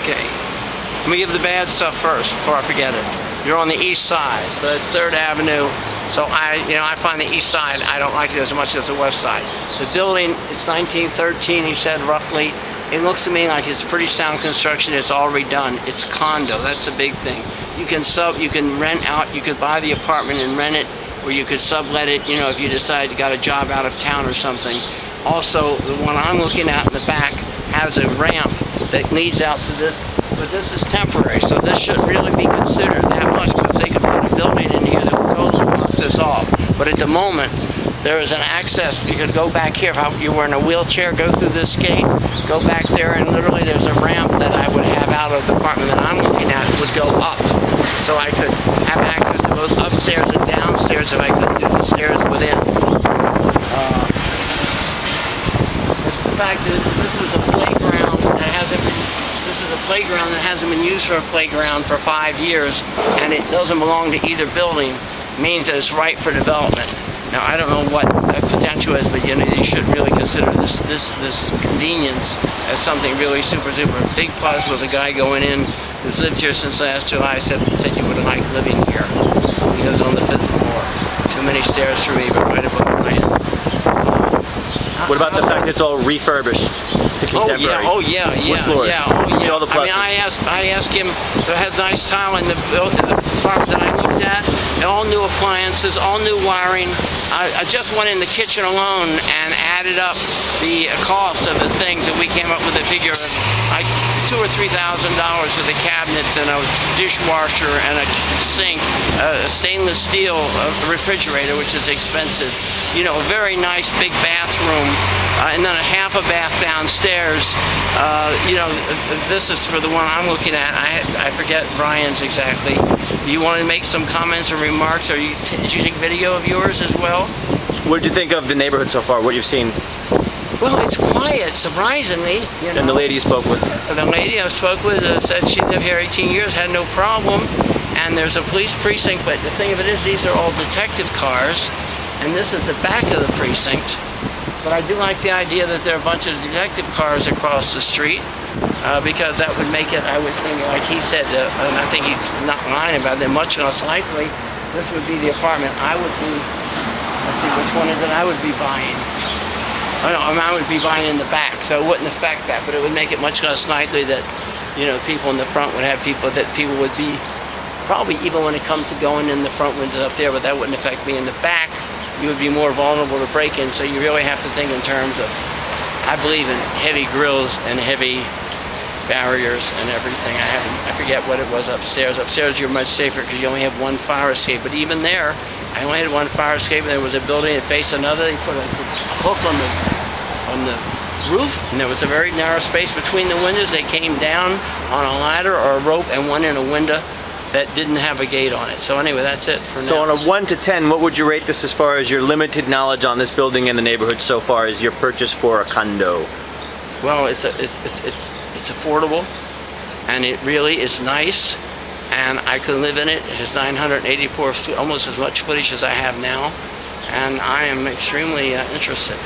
Okay, let me give the bad stuff first before I forget it. You're on the east side, so that's 3rd Avenue. So I find the east side, I don't like it as much as the west side. The building, it's 1913, he said roughly. It looks to me like it's pretty sound construction. It's all redone. It's condo, that's a big thing. You can rent out, you could buy the apartment and rent it, or you could sublet it, you know, if you decide you got a job out of town or something. Also, the one I'm looking at in the back has a ramp that leads out to this, but this is temporary, so this shouldn't really be considered that much because they could put a building in here that would totally block this off. But at the moment, there is an access. You could go back here if you were in a wheelchair, go through this gate, go back there, and literally there's a ramp that I would have out of the apartment that I'm looking at would go up. So I could have access to both upstairs and downstairs if I couldn't do the stairs within. The fact is, this is a playground that hasn't been used for a playground for 5 years, and it doesn't belong to either building, means that it's ripe for development. Now I don't know what the potential is, but you know, you should really consider this convenience as something really super. Big plus was a guy going in who's lived here since last July, said you would like living here. He lives on the 5th floor. Too many stairs for me, but right above the land. What about the fact it's all refurbished to contemporary? Oh yeah. All the pluses. I mean, I asked him, it had nice tile in the apartment that I looked at, all new appliances, all new wiring. I just went in the kitchen alone and added up the cost of the things, and we came up with a figure of like $2,000 or $3,000 for the cabinets and a dishwasher and a sink, a stainless steel refrigerator, which is expensive. You know, a very nice big bathroom, and then a half a bath downstairs. You know, this is for the one I'm looking at. I forget Brian's exactly. You want to make some comments or remarks, or did you take video of yours as well? What did you think of the neighborhood so far, what you've seen? Well, it's quiet, surprisingly. You know. And the lady you spoke with? The lady I spoke with said she lived here 18 years, had no problem, and there's a police precinct, but the thing of it is, these are all detective cars, and this is the back of the precinct. But I do like the idea that there are a bunch of detective cars across the street, because that would make it, I would think, like he said, and I think he's not lying about it, much less likely, this would be the apartment I would be, let's see, which one is it I would be buying? Oh no, I would be buying in the back, so it wouldn't affect that, but it would make it much less likely that, you know, people in the front would have people would be, probably even when it comes to going in the front windows up there, but that wouldn't affect me in the back. You would be more vulnerable to break-in, so you really have to think in terms of, I believe in heavy grills and heavy barriers and everything. I forget what it was upstairs. Upstairs you're much safer because you only have one fire escape, but even there, I only had one fire escape, and there was a building that faced another. They put a hook on the roof, and there was a very narrow space between the windows. They came down on a ladder or a rope and went in a window that didn't have a gate on it. So anyway, that's it for now. So on a 1 to 10, what would you rate this as far as your limited knowledge on this building and the neighborhood so far as your purchase for a condo? Well, it's affordable, and it really is nice, and I could live in it. It has 984, almost as much footage as I have now, and I am extremely interested.